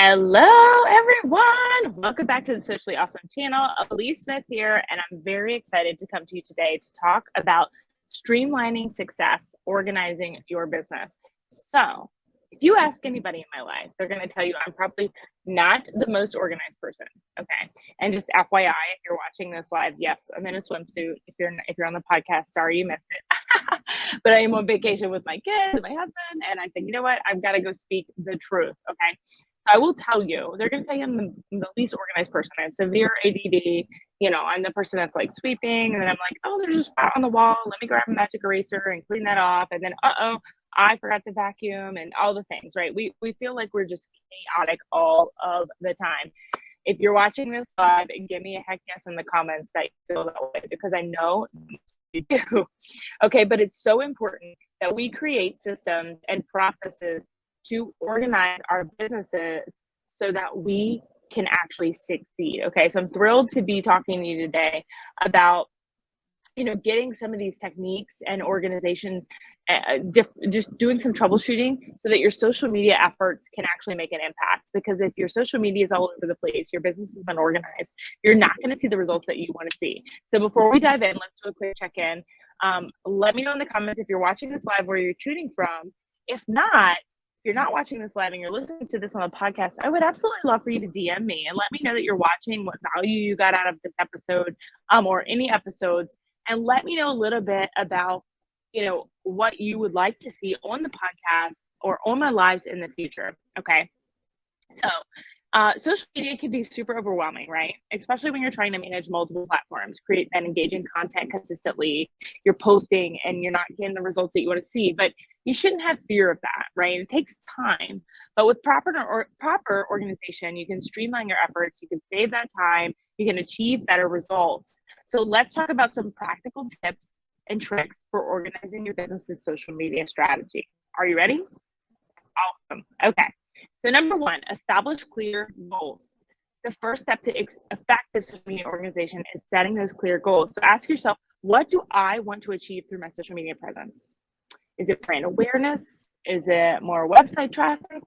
Hello, everyone. Welcome back to the Socially Awesome channel. Elise Smith here, and I'm very excited to come to you today to talk about streamlining success, organizing your business. So, if you ask anybody in my life, they're going to tell you I'm probably not the most organized person. Okay, and just FYI, if you're watching this live, yes, I'm in a swimsuit. If you're on the podcast, sorry you missed it. But I am on vacation with my kids and my husband, and I said, you know what? I've got to go speak the truth. Okay. So I will tell you, they're going to tell you I'm the least organized person. I have severe ADD. I'm the person that's like sweeping, and then I'm like, oh, there's a spot on the wall. Let me grab a magic eraser and clean that off. And then, I forgot to vacuum and all the things, right? We feel like we're just chaotic all of the time. If you're watching this live, give me a heck yes in the comments that you feel that way, because I know you do. Okay, but it's so important that we create systems and processes to organize our businesses so that we can actually succeed. Okay, so I'm thrilled to be talking to you today about, getting some of these techniques and organization, just doing some troubleshooting so that your social media efforts can actually make an impact. Because if your social media is all over the place, your business is unorganized, you're not going to see the results that you want to see. So before we dive in, let's do a quick check-in. Let me know in the comments if you're watching this live, where you're tuning from. If not, if you're not watching this live and you're listening to this on a podcast, I would absolutely love for you to DM me and let me know that you're watching, what value you got out of this episode, or any episodes, and let me know a little bit about, what you would like to see on the podcast or on my lives in the future. Okay. So, social media can be super overwhelming, right? Especially when you're trying to manage multiple platforms, create that engaging content consistently. You're posting and you're not getting the results that you want to see, but you shouldn't have fear of that, right? It takes time, but with proper organization, you can streamline your efforts, you can save that time, you can achieve better results. So let's talk about some practical tips and tricks for organizing your business's social media strategy. Are you ready? Awesome. Okay. So number one, establish clear goals. The first step to effective social media organization is setting those clear goals. So ask yourself, what do I want to achieve through my social media presence? Is it brand awareness? Is it more website traffic,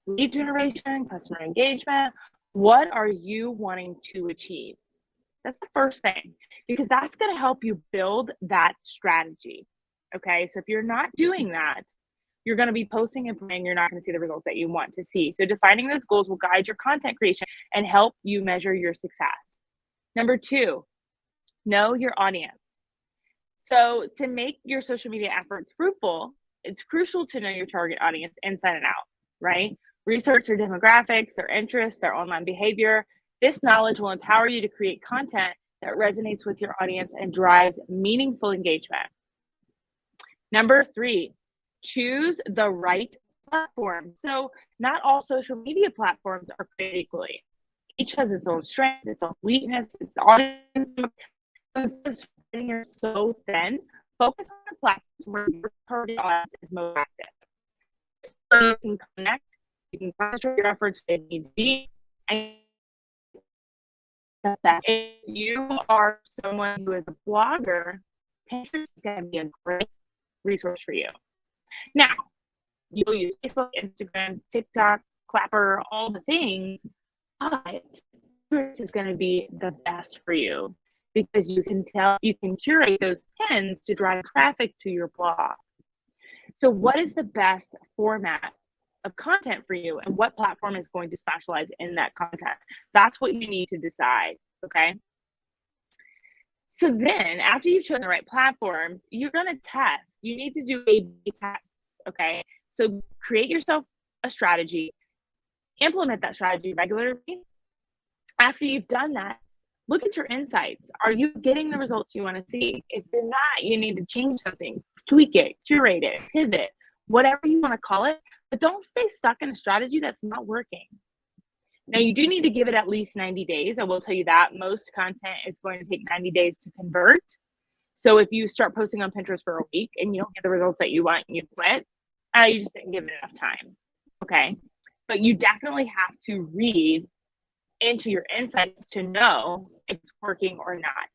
lead generation, customer engagement? What are you wanting to achieve? That's the first thing, because that's going to help you build that strategy. Okay, so if you're not doing that, you're going to be posting and you're not going to see the results that you want to see. So defining those goals will guide your content creation and help you measure your success. Number two, know your audience. So to make your social media efforts fruitful, it's crucial to know your target audience inside and out, right? Research their demographics, their interests, their online behavior. This knowledge will empower you to create content that resonates with your audience and drives meaningful engagement. Number three, choose the right platform. So not all social media platforms are created equally. Each has its own strength, its own weakness, its audience. Instead of spreading your so thin, focus on the platforms where your target audience is most active. So you can connect, you can concentrate your efforts where it needs to be. And if you are someone who is a blogger, Pinterest is going to be a great resource for you. Now, you'll use Facebook, Instagram, TikTok, Clapper, all the things, but Pinterest is going to be the best for you because you can curate those pins to drive traffic to your blog. So what is the best format of content for you, and what platform is going to specialize in that content? That's what you need to decide, okay? So then after you've chosen the right platform, you're going to test. You need to do A/B tests, okay? So create yourself a strategy, implement that strategy regularly. After you've done that, look at your insights. Are you getting the results you want to see? If you're not, you need to change something, tweak it, curate it, pivot, whatever you want to call it, but don't stay stuck in a strategy that's not working. Now, you do need to give it at least 90 days. I will tell you that most content is going to take 90 days to convert. So if you start posting on Pinterest for a week and you don't get the results that you want and you quit, you just didn't give it enough time, okay? But you definitely have to read into your insights to know if it's working or not.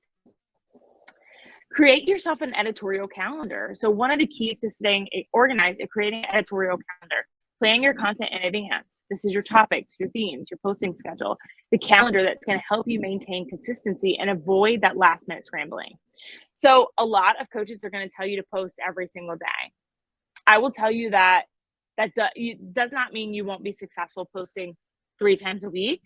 Create yourself an editorial calendar. So one of the keys to staying organized is creating an editorial calendar. Plan your content in advance. This is your topics, your themes, your posting schedule, the calendar that's going to help you maintain consistency and avoid that last minute scrambling. So a lot of coaches are going to tell you to post every single day. I will tell you that does not mean you won't be successful posting 3 times a week,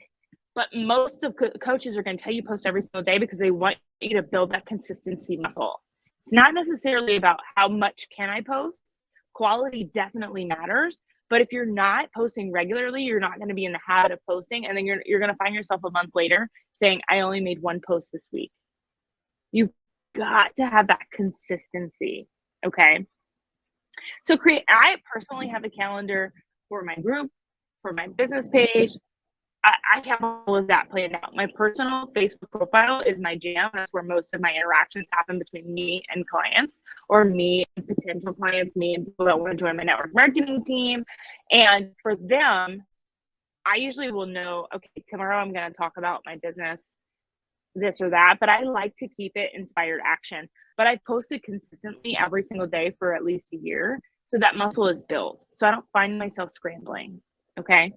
but most of coaches are going to tell you post every single day because they want you to build that consistency muscle. It's not necessarily about how much can I post. Quality definitely matters, but if you're not posting regularly, you're not going to be in the habit of posting, and then you're going to find yourself a month later saying, I only made 1 post this week. You've got to have that consistency, okay? So I personally have a calendar for my group, for my business page. I have all of that planned out. My personal Facebook profile is my jam. That's where most of my interactions happen between me and clients, or me and potential clients, me and people that want to join my network marketing team. And for them, I usually will know, okay, tomorrow I'm going to talk about my business, this or that, but I like to keep it inspired action. But I've posted consistently every single day for at least a year, so that muscle is built. So I don't find myself scrambling, okay?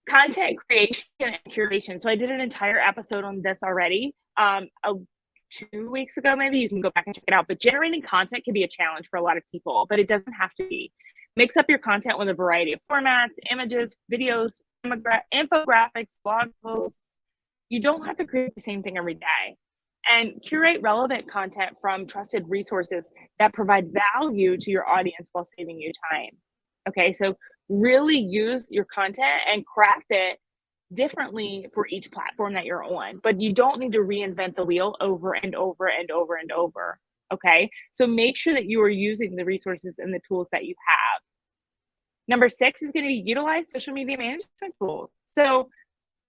Content creation and curation. So I did an entire episode on this already 2 weeks ago, maybe. You can go back and check it out. But generating content can be a challenge for a lot of people, but it doesn't have to be. Mix up your content with a variety of formats, images, videos, infographics, blog posts. You don't have to create the same thing every day. And curate relevant content from trusted resources that provide value to your audience while saving you time. Okay, so really use your content and craft it differently for each platform that you're on. But you don't need to reinvent the wheel over and over and over and over. Okay, so make sure that you are using the resources and the tools that you have. Number 6 is going to be utilize social media management tools. So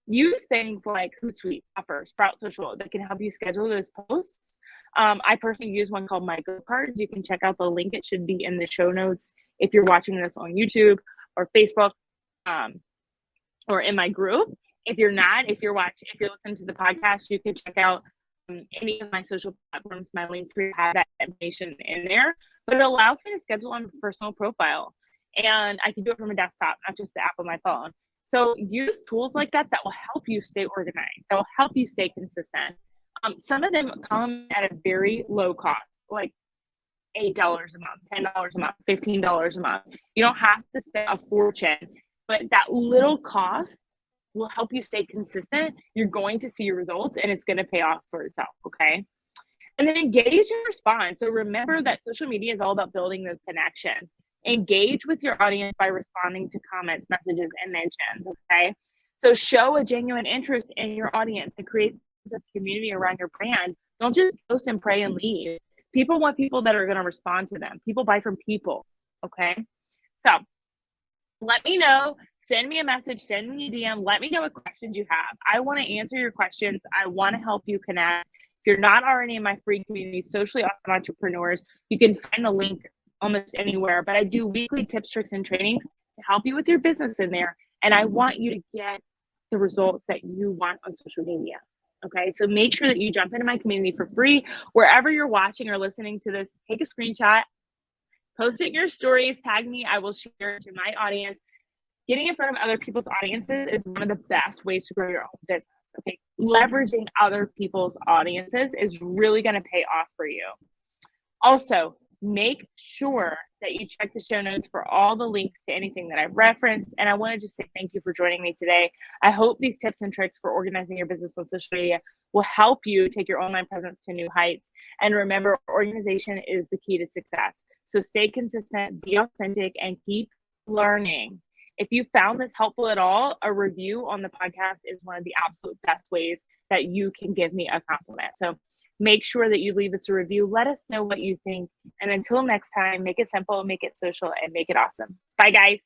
use things like Hootsuite, Buffer, Sprout Social that can help you schedule those posts. I personally use one called MyGoCards. You can check out the link. It should be in the show notes if you're watching this on YouTube or Facebook, or in my group. If you're not, if you're listening to the podcast, you can check out any of my social platforms. My link tree has that information in there, but it allows me to schedule on a personal profile, and I can do it from a desktop, not just the app on my phone. So use tools like that will help you stay organized, that will help you stay consistent. Some of them come at a very low cost, like $8 a month, $10 a month, $15 a month. You don't have to spend a fortune, but that little cost will help you stay consistent. You're going to see your results, and it's going to pay off for itself, okay? And then engage and respond. So remember that social media is all about building those connections. Engage with your audience by responding to comments, messages, and mentions, okay? So show a genuine interest in your audience and create a community around your brand. Don't just post and pray and leave. People want people that are going to respond to them. People buy from people, okay? So let me know. Send me a message. Send me a DM. Let me know what questions you have. I want to answer your questions. I want to help you connect. If you're not already in my free community, Socially Awesome Entrepreneurs, you can find the link almost anywhere. But I do weekly tips, tricks, and trainings to help you with your business in there. And I want you to get the results that you want on social media. Okay, so make sure that you jump into my community for free. Wherever you're watching or listening to this, take a screenshot, post it in your stories, tag me. I will share it to my audience. Getting in front of other people's audiences is one of the best ways to grow your own business. Okay, leveraging other people's audiences is really going to pay off for you. Also, make sure that you check the show notes for all the links to anything that I've referenced. And I want to just say thank you for joining me today. I hope these tips and tricks for organizing your business on social media will help you take your online presence to new heights. And remember, organization is the key to success. So stay consistent, be authentic, and keep learning. If you found this helpful at all, a review on the podcast is one of the absolute best ways that you can give me a compliment. So make sure that you leave us a review. Let us know what you think. And until next time, make it simple, make it social, and make it awesome. Bye, guys.